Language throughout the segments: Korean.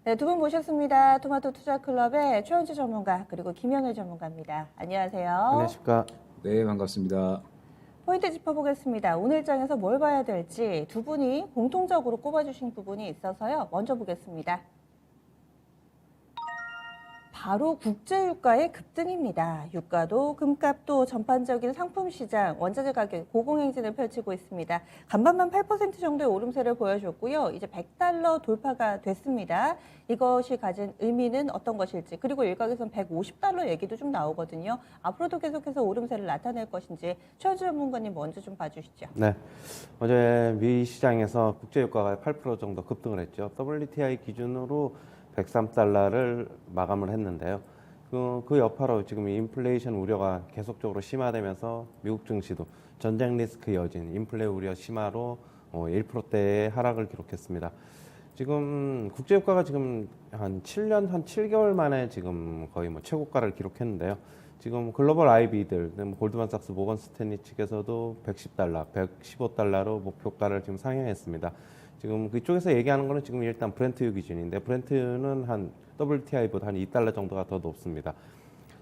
네, 두 분 모셨습니다. 토마토 투자클럽의 최원주 전문가 그리고 김영일 전문가입니다. 안녕하세요. 안녕하십니까. 네, 반갑습니다. 포인트 짚어보겠습니다. 오늘 장에서 뭘 봐야 될지 두 분이 공통적으로 꼽아주신 부분이 있어서요. 먼저 보겠습니다. 바로 국제유가의 급등입니다. 유가도 금값도 전반적인 상품 시장, 원자재 가격 고공행진을 펼치고 있습니다. 간밤만 8% 정도의 오름세를 보여줬고요. 이제 100달러 돌파가 됐습니다. 이것이 가진 의미는 어떤 것일지, 그리고 일각에서는 150달러 얘기도 좀 나오거든요. 앞으로도 계속해서 오름세를 나타낼 것인지 최원주 전문가님 먼저 좀 봐주시죠. 네, 어제 미 시장에서 국제유가가 8% 정도 급등을 했죠. WTI 기준으로 103달러를 마감을 했는데요. 그 여파로 지금 인플레이션 우려가 계속적으로 심화되면서 미국 증시도 전쟁 리스크 여진, 인플레 우려 심화로 1%대의 하락을 기록했습니다. 지금 국제유가가 지금 한 7년, 한 7개월 만에 지금 거의 뭐 최고가를 기록했는데요. 지금 글로벌 IB들, 골드만삭스, 모건 스탠리 측에서도 110달러, 115달러로 목표가를 지금 상향했습니다. 지금 그쪽에서 얘기하는 거는 지금 일단 브렌트유 기준인데 브렌트는 한 WTI보다 한 2달러 정도가 더 높습니다.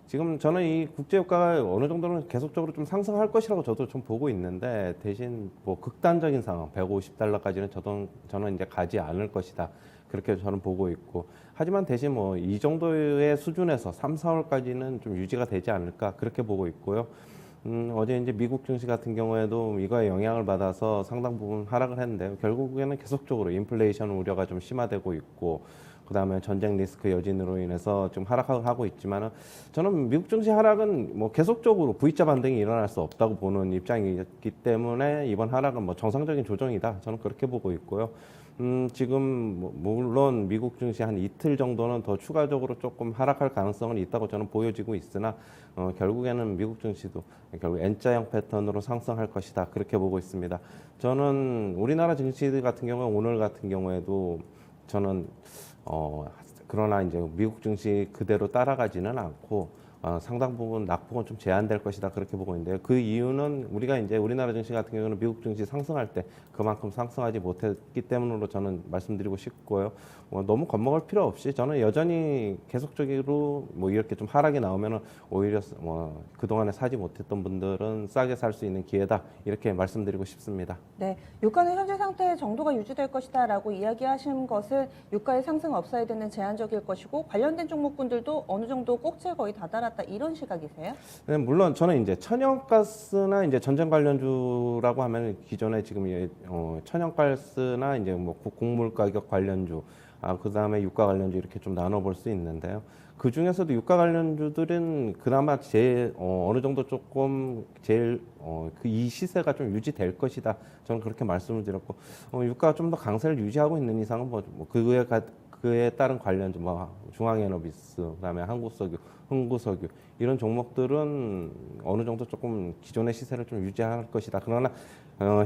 지금 저는 이 국제유가가 어느 정도는 계속적으로 좀 상승할 것이라고 저도 좀 보고 있는데 대신 뭐 극단적인 상황 150달러까지는 저는 이제 가지 않을 것이다. 그렇게 저는 보고 있고 하지만 대신 뭐 이 정도의 수준에서 3, 4월까지는 좀 유지가 되지 않을까 그렇게 보고 있고요. 어제 이제 미국 증시 같은 경우에도 이거에 영향을 받아서 상당 부분 하락을 했는데요. 결국에는 계속적으로 인플레이션 우려가 좀 심화되고 있고, 그 다음에 전쟁 리스크 여진으로 인해서 좀 하락하고 있지만은 저는 미국 증시 하락은 뭐 계속적으로 V자 반등이 일어날 수 없다고 보는 입장이기 때문에 이번 하락은 뭐 정상적인 조정이다. 저는 그렇게 보고 있고요. 지금 물론 미국 증시 한 이틀 정도는 더 추가적으로 조금 하락할 가능성은 있다고 저는 보여지고 있으나 결국에는 미국 증시도 결국 N자형 패턴으로 상승할 것이다 그렇게 보고 있습니다. 저는 우리나라 증시 같은 경우에 오늘 같은 경우에도 저는 그러나 이제 미국 증시 그대로 따라가지는 않고 상당 부분 낙폭은 좀 제한될 것이다 그렇게 보고 있는데요. 그 이유는 우리가 이제 우리나라 증시 같은 경우는 미국 증시 상승할 때 그만큼 상승하지 못했기 때문으로 저는 말씀드리고 싶고요. 너무 겁먹을 필요 없이 저는 여전히 계속적으로 뭐 이렇게 좀 하락이 나오면은 오히려 그동안에 사지 못했던 분들은 싸게 살 수 있는 기회다 이렇게 말씀드리고 싶습니다. 네, 유가는 현재 상태 정도가 유지될 것이다라고 이야기하신 것은 유가의 상승 업사이드는 되는 제한적일 것이고 관련된 종목군들도 어느 정도 꼭지에 거의 다다랐다 이런 시각이세요? 네, 물론 저는 이제 천연가스나 이제 전쟁 관련주라고 하면 기존에 지금 천연가스나 이제 뭐 곡물 가격 관련주, 그다음에 유가 관련주 이렇게 좀 나눠볼 수 있는데요. 그 중에서도 유가 관련주들은 그나마 제일 어느 정도 조금 제일 그 이 시세가 좀 유지될 것이다. 저는 그렇게 말씀을 드렸고 유가가 좀 더 강세를 유지하고 있는 이상은 그에 따른 관련주 뭐 중앙에너비스, 그다음에 한국석유, 흥구석유 이런 종목들은 어느 정도 조금 기존의 시세를 좀 유지할 것이다. 그러나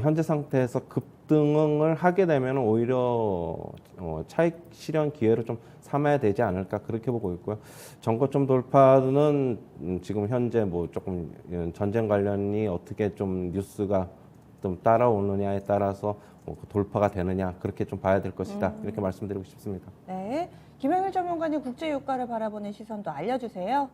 현재 상태에서 급등을 하게 되면 오히려 차익 실현 기회를 좀 삼아야 되지 않을까 그렇게 보고 있고요. 전고점 돌파는 지금 현재 뭐 조금 전쟁 관련이 어떻게 좀 뉴스가 좀 따라오느냐에 따라서 돌파가 되느냐 그렇게 좀 봐야 될 것이다 이렇게 말씀드리고 싶습니다. 네, 김영일 전문가님 국제유가를 바라보는 시선도 알려주세요.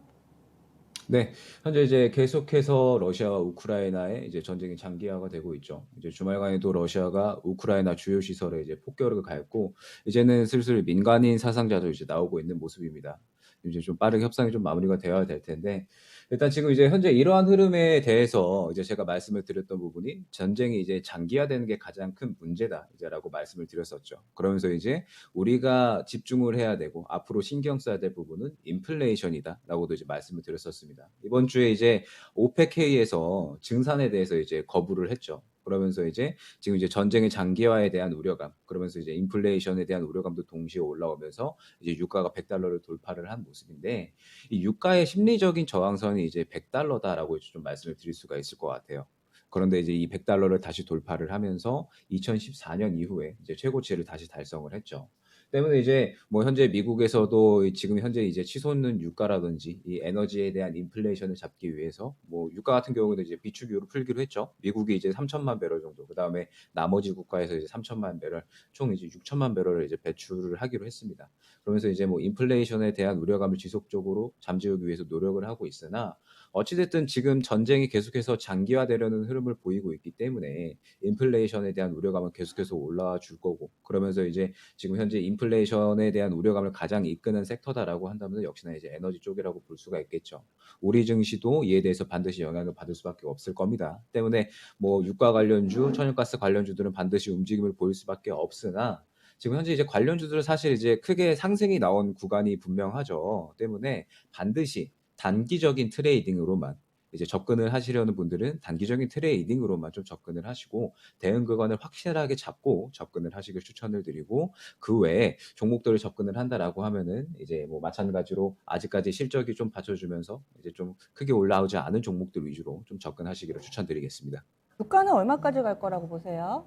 네, 현재 이제 계속해서 러시아와 우크라이나의 이제 전쟁이 장기화가 되고 있죠. 이제 주말간에도 러시아가 우크라이나 주요 시설에 이제 폭격을 가했고, 이제는 슬슬 민간인 사상자도 이제 나오고 있는 모습입니다. 이제 좀 빠르게 협상이 좀 마무리가 되어야 될 텐데, 일단 지금 이제 현재 이러한 흐름에 대해서 이제 제가 말씀을 드렸던 부분이 전쟁이 이제 장기화되는 게 가장 큰 문제다, 이제라고 말씀을 드렸었죠. 그러면서 이제 우리가 집중을 해야 되고 앞으로 신경 써야 될 부분은 인플레이션이다라고도 이제 말씀을 드렸었습니다. 이번 주에 이제 오펙회의에서 증산에 대해서 이제 거부를 했죠. 그러면서 이제 지금 이제 전쟁의 장기화에 대한 우려감, 그러면서 이제 인플레이션에 대한 우려감도 동시에 올라오면서 이제 유가가 100달러를 돌파를 한 모습인데, 이 유가의 심리적인 저항선이 이제 100달러다라고 좀 말씀을 드릴 수가 있을 것 같아요. 그런데 이제 이 100달러를 다시 돌파를 하면서 2014년 이후에 이제 최고치를 다시 달성을 했죠. 때문에 이제 뭐 현재 미국에서도 지금 현재 이제 치솟는 유가라든지 이 에너지에 대한 인플레이션을 잡기 위해서 뭐 유가 같은 경우는 이제 비축유로 풀기로 했죠. 미국이 이제 3천만 배럴 정도, 그다음에 나머지 국가에서 이제 3천만 배럴, 총 이제 6천만 배럴을 이제 배출을 하기로 했습니다. 그러면서 이제 뭐 인플레이션에 대한 우려감을 지속적으로 잠재우기 위해서 노력을 하고 있으나 어찌됐든 지금 전쟁이 계속해서 장기화되려는 흐름을 보이고 있기 때문에 인플레이션에 대한 우려감은 계속해서 올라와 줄 거고, 그러면서 이제 지금 현재 인플레이션에 대한 우려감을 가장 이끄는 섹터다라고 한다면 역시나 이제 에너지 쪽이라고 볼 수가 있겠죠. 우리 증시도 이에 대해서 반드시 영향을 받을 수밖에 없을 겁니다. 때문에 뭐 유가 관련주, 천연가스 관련주들은 반드시 움직임을 보일 수밖에 없으나 지금 현재 이제 관련주들은 사실 이제 크게 상승이 나온 구간이 분명하죠. 때문에 반드시 단기적인 트레이딩으로만 이제 접근을 하시려는 분들은 단기적인 트레이딩으로만 좀 접근을 하시고 대응 구간을 확실하게 잡고 접근을 하시길 추천을 드리고, 그 외에 종목들을 접근을 한다라고 하면은 이제 뭐 마찬가지로 아직까지 실적이 좀 받쳐주면서 이제 좀 크게 올라오지 않은 종목들 위주로 좀 접근하시기를 추천드리겠습니다. 유가는 얼마까지 갈 거라고 보세요?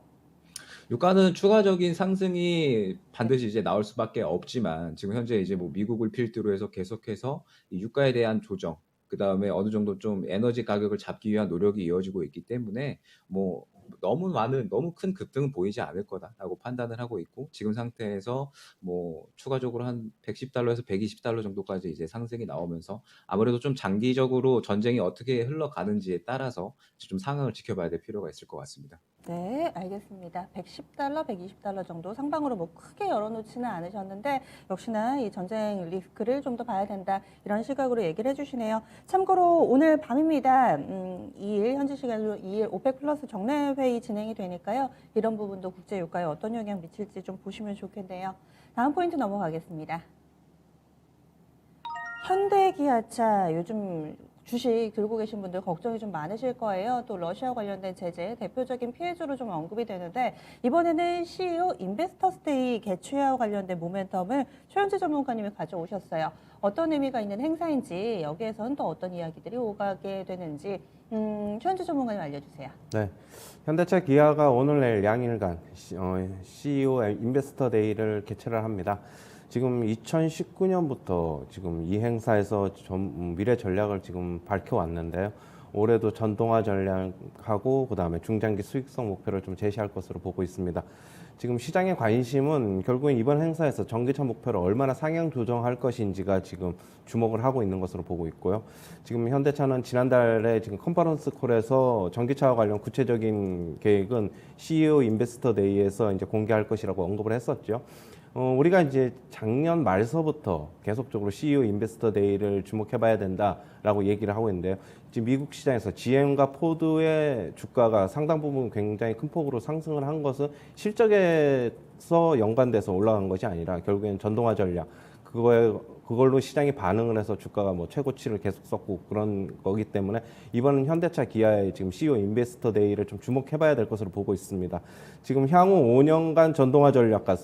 유가는 추가적인 상승이 반드시 이제 나올 수밖에 없지만 지금 현재 이제 뭐 미국을 필두로 해서 계속해서 이 유가에 대한 조정, 그다음에 어느 정도 좀 에너지 가격을 잡기 위한 노력이 이어지고 있기 때문에 뭐 너무 큰 급등은 보이지 않을 거다라고 판단을 하고 있고, 지금 상태에서 뭐 추가적으로 한 110달러에서 120달러 정도까지 이제 상승이 나오면서 아무래도 좀 장기적으로 전쟁이 어떻게 흘러가는지에 따라서 좀 상황을 지켜봐야 될 필요가 있을 것 같습니다. 네, 알겠습니다. 110달러, 120달러 정도 상방으로 뭐 크게 열어놓지는 않으셨는데 역시나 이 전쟁 리스크를 좀 더 봐야 된다, 이런 시각으로 얘기를 해주시네요. 참고로 오늘 밤입니다. 2일 현지 시간으로 2일 오펙 플러스 정례 회의 진행이 되니까요. 이런 부분도 국제 유가에 어떤 영향 미칠지 좀 보시면 좋겠네요. 다음 포인트 넘어가겠습니다. 현대기아차 요즘 주식 들고 계신 분들 걱정이 좀 많으실 거예요. 또 러시아 관련된 제재 대표적인 피해주로 좀 언급이 되는데 이번에는 CEO 인베스터스데이 개최와 관련된 모멘텀을 최현재 전문가님이 가져오셨어요. 어떤 의미가 있는 행사인지, 여기에서는 또 어떤 이야기들이 오가게 되는지 최현재 전문가님 알려주세요. 네, 현대차 기아가 오늘 내일 양일간 CEO 인베스터 데이를 개최를 합니다. 지금 2019년부터 지금 이 행사에서 미래 전략을 지금 밝혀왔는데요. 올해도 전동화 전략하고 그다음에 중장기 수익성 목표를 좀 제시할 것으로 보고 있습니다. 지금 시장의 관심은 결국엔 이번 행사에서 전기차 목표를 얼마나 상향 조정할 것인지가 지금 주목을 하고 있는 것으로 보고 있고요. 지금 현대차는 지난달에 지금 컨퍼런스 콜에서 전기차와 관련 구체적인 계획은 CEO 인베스터 데이에서 이제 공개할 것이라고 언급을 했었죠. 우리가 이제 작년 말서부터 계속적으로 CEO 인베스터 데이를 주목해봐야 된다라고 얘기를 하고 있는데요. 지금 미국 시장에서 GM과 포드의 주가가 상당 부분 굉장히 큰 폭으로 상승을 한 것은 실적에서 연관돼서 올라간 것이 아니라 결국엔 전동화 전략, 그걸로 시장이 반응을 해서 주가가 뭐 최고치를 계속 썼고 그런 거기 때문에 이번은 현대차 기아의 지금 CEO 인베스터 데이를 좀 주목해봐야 될 것으로 보고 있습니다. 지금 향후 5년간 전동화 전략과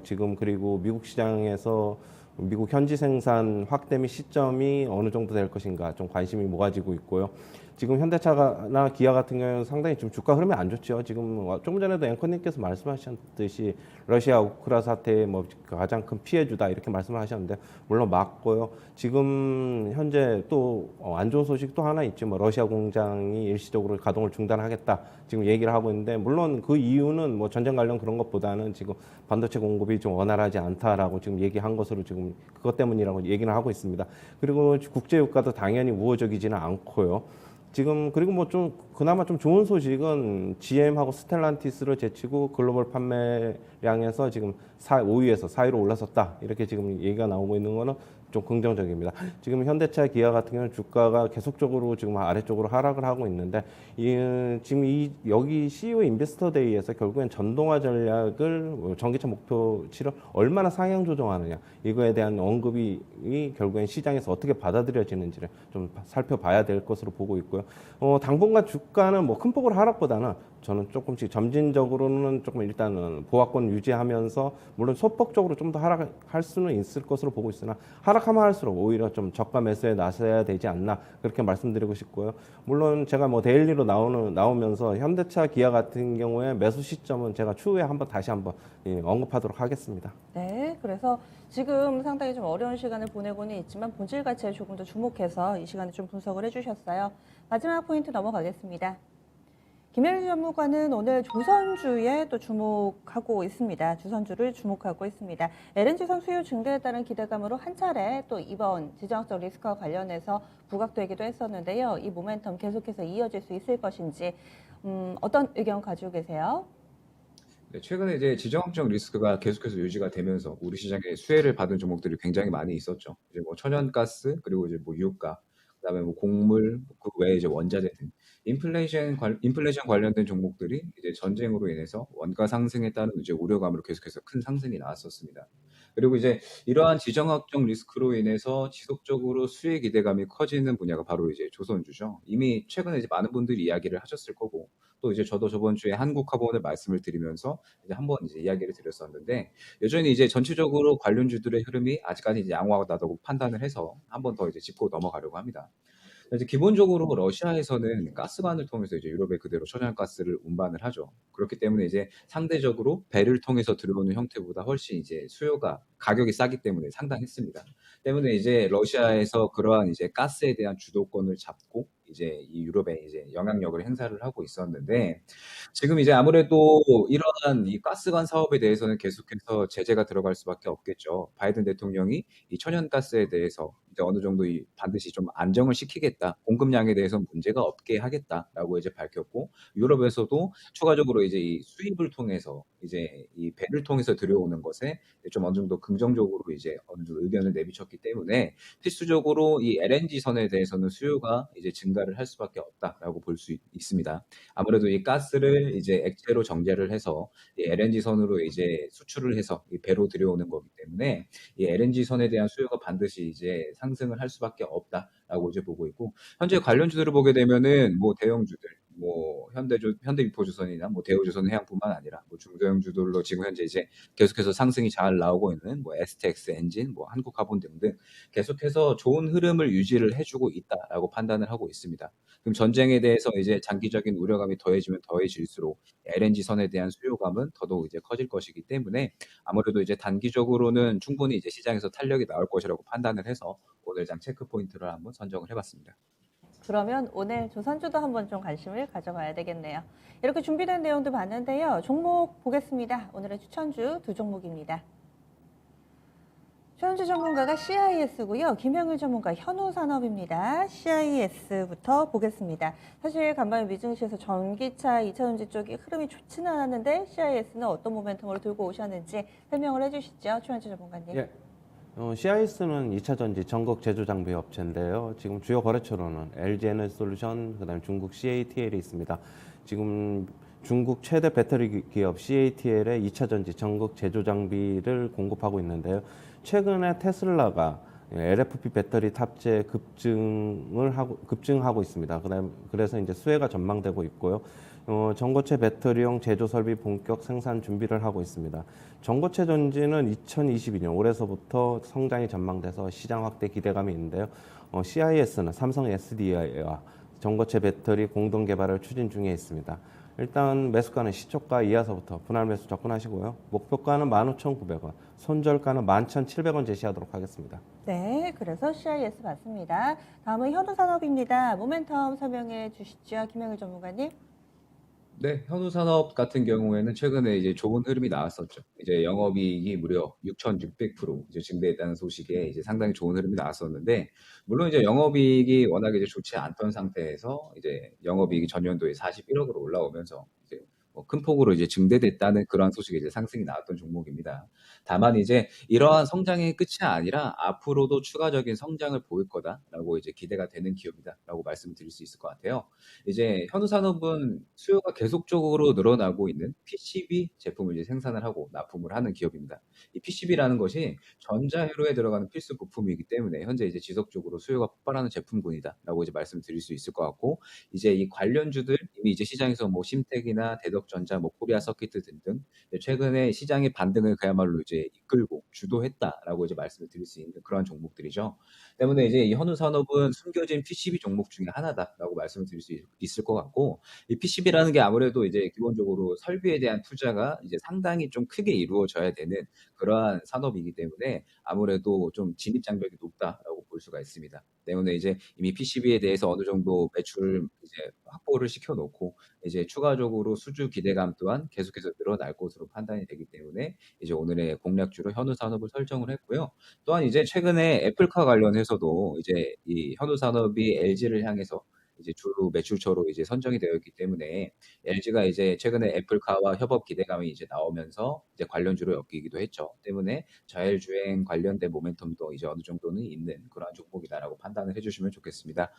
지금 그리고 미국 시장에서 미국 현지 생산 확대 및 시점이 어느 정도 될 것인가 좀 관심이 모아지고 있고요. 지금 현대차나 기아 같은 경우는 상당히 좀 주가 흐름이 안 좋죠. 지금 조금 전에도 앵커님께서 말씀하셨듯이 러시아 우크라 사태의 뭐 가장 큰 피해주다 이렇게 말씀을 하셨는데 물론 맞고요. 지금 현재 또 안 좋은 소식 또 하나 있죠. 뭐 러시아 공장이 일시적으로 가동을 중단하겠다 지금 얘기를 하고 있는데 물론 그 이유는 뭐 전쟁 관련 그런 것보다는 지금 반도체 공급이 좀 원활하지 않다라고 지금 얘기한 것으로 지금 그것 때문이라고 얘기를 하고 있습니다. 그리고 국제 유가도 당연히 우호적이지는 않고요. 지금 그리고 뭐 좀 그나마 좀 좋은 소식은 GM하고 스텔란티스를 제치고 글로벌 판매량에서 지금 5위에서 4위로 올라섰다 이렇게 지금 얘기가 나오고 있는 거는 좀 긍정적입니다. 지금 현대차, 기아 같은 경우는 주가가 계속적으로 지금 아래쪽으로 하락을 하고 있는데 지금 여기 CEO 인베스터 데이에서 결국엔 전동화 전략을 전기차 목표치를 얼마나 상향 조정하느냐 이거에 대한 언급이 결국엔 시장에서 어떻게 받아들여지는지를 좀 살펴봐야 될 것으로 보고 있고요. 당분간 주가는 뭐 큰 폭으로 하락보다는 저는 조금씩 점진적으로는 조금 일단은 보합권 유지하면서 물론 소폭적으로 좀 더 하락할 수는 있을 것으로 보고 있으나 하락하면 할수록 오히려 좀 저가 매수에 나서야 되지 않나 그렇게 말씀드리고 싶고요. 물론 제가 뭐 데일리로 나오면서 현대차, 기아 같은 경우에 매수 시점은 제가 추후에 다시 한번 언급하도록 하겠습니다. 네, 그래서 지금 상당히 좀 어려운 시간을 보내고는 있지만 본질 가치에 조금 더 주목해서 이 시간에 좀 분석을 해주셨어요. 마지막 포인트 넘어가겠습니다. 김현일 전무관은 오늘 조선주에 또 주목하고 있습니다. 조선주를 주목하고 있습니다. LNG선 수요 증대에 따른 기대감으로 한 차례 또 이번 지정학적 리스크와 관련해서 부각되기도 했었는데요. 이 모멘텀 계속해서 이어질 수 있을 것인지 어떤 의견 가지고 계세요? 네, 최근에 이제 지정학적 리스크가 계속해서 유지가 되면서 우리 시장에 수혜를 받은 종목들이 굉장히 많이 있었죠. 이제 뭐 천연가스 그리고 이제 뭐 유가 그다음에 뭐 곡물 그 외에 이제 원자재 등 인플레이션 관련된 종목들이 이제 전쟁으로 인해서 원가 상승에 따른 이제 우려감으로 계속해서 큰 상승이 나왔었습니다. 그리고 이제 이러한 지정학적 리스크로 인해서 지속적으로 수혜 기대감이 커지는 분야가 바로 이제 조선주죠. 이미 최근에 이제 많은 분들이 이야기를 하셨을 거고 또 이제 저도 저번 주에 한국화본을 말씀을 드리면서 이제 한번 이제 이야기를 드렸었는데 여전히 이제 전체적으로 관련주들의 흐름이 아직까지 이제 양호하다고 판단을 해서 한 번 더 이제 짚고 넘어가려고 합니다. 이제 기본적으로 러시아에서는 가스관을 통해서 이제 유럽에 그대로 천연가스를 운반을 하죠. 그렇기 때문에 이제 상대적으로 배를 통해서 들어오는 형태보다 훨씬 이제 수요가 가격이 싸기 때문에 상당했습니다. 때문에 이제 러시아에서 그러한 이제 가스에 대한 주도권을 잡고 이제 이 유럽에 이제 영향력을 행사를 하고 있었는데 지금 이제 아무래도 이러한 이 가스관 사업에 대해서는 계속해서 제재가 들어갈 수밖에 없겠죠. 바이든 대통령이 이 천연가스에 대해서 이제 어느 정도 반드시 좀 안정을 시키겠다. 공급량에 대해서 문제가 없게 하겠다라고 이제 밝혔고 유럽에서도 추가적으로 이제 이 수입을 통해서 이제 이 배를 통해서 들여오는 것에 좀 어느 정도 긍정적으로 이제 어느 정도 의견을 내비쳤기 때문에 필수적으로 이 LNG 선에 대해서는 수요가 이제 증가를 할 수밖에 없다라고 볼 수 있습니다. 아무래도 이 가스를 이제 액체로 정제를 해서 이 LNG 선으로 이제 수출을 해서 이 배로 들여오는 거기 때문에 이 LNG 선에 대한 수요가 반드시 이제 상승을 할 수밖에 없다라고 이제 보고 있고 현재 관련주들을 보게 되면은 뭐 대형주들 뭐 현대미포주선이나 뭐 대우조선 해양뿐만 아니라 뭐 중소형주들로 지금 현재 이제 계속해서 상승이 잘 나오고 있는 뭐 STX 엔진, 뭐 한국화본 등등 계속해서 좋은 흐름을 유지를 해주고 있다라고 판단을 하고 있습니다. 그럼 전쟁에 대해서 이제 장기적인 우려감이 더해지면 더해질수록 LNG 선에 대한 수요감은 더더욱 이제 커질 것이기 때문에 아무래도 이제 단기적으로는 충분히 이제 시장에서 탄력이 나올 것이라고 판단을 해서 오늘 장 체크 포인트를 한번 선정을 해봤습니다. 그러면 오늘 조선주도 한번 좀 관심을 가져봐야 되겠네요. 이렇게 준비된 내용도 봤는데요. 종목 보겠습니다. 오늘의 추천주 두 종목입니다. 최현주 전문가가 CIS고요. 김영일 전문가 현우산업입니다. CIS부터 보겠습니다. 사실 간밤에 미증시에서 전기차 2차전지 쪽이 흐름이 좋지는 않았는데 CIS는 어떤 모멘텀으로 들고 오셨는지 설명을 해주시죠. 최현주 전문가님. 예. CIS는 2차 전지 전국 제조 장비 업체인데요. 지금 주요 거래처로는 LG 에너지솔루션, 그다음에 중국 CATL이 있습니다. 지금 중국 최대 배터리 기업 CATL의 2차 전지 전국 제조 장비를 공급하고 있는데요. 최근에 테슬라가 LFP 배터리 탑재 급증하고 있습니다. 그래서 이제 수혜가 전망되고 있고요. 전고체 배터리용 제조 설비 본격 생산 준비를 하고 있습니다. 전고체 전지는 2022년 올해서부터 성장이 전망돼서 시장 확대 기대감이 있는데요. CIS는 삼성 SDI와 전고체 배터리 공동 개발을 추진 중에 있습니다. 일단 매수가는 시초가 이하서부터 분할 매수 접근하시고요. 목표가는 15,900원, 손절가는 11,700원 제시하도록 하겠습니다. 네, 그래서 CIS 맞습니다. 다음은 현우산업입니다. 모멘텀 설명해 주시죠. 김영일 전문가님. 네, 현우산업 같은 경우에는 최근에 이제 좋은 흐름이 나왔었죠. 이제 영업이익이 무려 6,600% 이제 증대했다는 소식에 이제 상당히 좋은 흐름이 나왔었는데, 물론 이제 영업이익이 워낙 이제 좋지 않던 상태에서 이제 영업이익이 전년도에 41억으로 올라오면서 이제 큰 폭으로 이제 증대됐다는 그러한 소식이 이제 상승이 나왔던 종목입니다. 다만 이제 이러한 성장의 끝이 아니라 앞으로도 추가적인 성장을 보일 거다라고 이제 기대가 되는 기업이다라고 말씀을 드릴 수 있을 것 같아요. 이제 현우산업은 수요가 계속적으로 늘어나고 있는 PCB 제품을 이제 생산을 하고 납품을 하는 기업입니다. 이 PCB라는 것이 전자회로에 들어가는 필수 부품이기 때문에 현재 이제 지속적으로 수요가 폭발하는 제품군이다라고 이제 말씀드릴 수 있을 것 같고, 이제 이 관련주들 이미 이제 시장에서 뭐 심텍이나 대덕전자, 뭐 코리아 서키트 등등 최근에 시장의 반등을 그야말로 이제 이끌고 주도했다라고 이제 말씀을 드릴 수 있는 그런 종목들이죠. 때문에 이제 이 현우산업은 숨겨진 PCB 종목 중에 하나다라고 말씀을 드릴 수 있을 것 같고, 이 PCB라는 게 아무래도 이제 기본적으로 설비에 대한 투자가 이제 상당히 좀 크게 이루어져야 되는 그러한 산업이기 때문에 아무래도 좀 진입 장벽이 높다라고 볼 수가 있습니다. 때문에 이제 이미 PCB에 대해서 어느 정도 매출 이제 확보를 시켜놓고 이제 추가적으로 수주 기대감 또한 계속해서 늘어날 것으로 판단이 되기 때문에 이제 오늘의 공략주로 현우산업을 설정을 했고요. 또한 이제 최근에 애플카 관련해서도 이제 이 현우산업이 LG를 향해서 이제 주로 매출처로 이제 선정이 되어 있기 때문에 LG가 이제 최근에 애플카와 협업 기대감이 이제 나오면서 이제 관련주로 엮이기도 했죠. 때문에 자율주행 관련된 모멘텀도 이제 어느 정도는 있는 그런 종목이다라고 판단을 해주시면 좋겠습니다.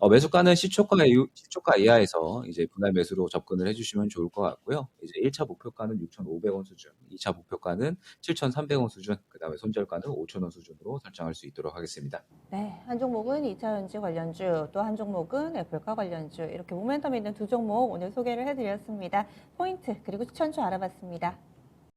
매수가는 시초가 이하에서 이제 분할 매수로 접근을 해주시면 좋을 것 같고요. 이제 1차 목표가는 6,500원 수준, 2차 목표가는 7,300원 수준, 그 다음에 손절가는 5,000원 수준으로 설정할 수 있도록 하겠습니다. 네, 한 종목은 2차전지 관련주, 또 한 종목은 애플카 관련주, 이렇게 모멘텀 있는 두 종목 오늘 소개를 해드렸습니다. 포인트 그리고 추천주 알아봤습니다.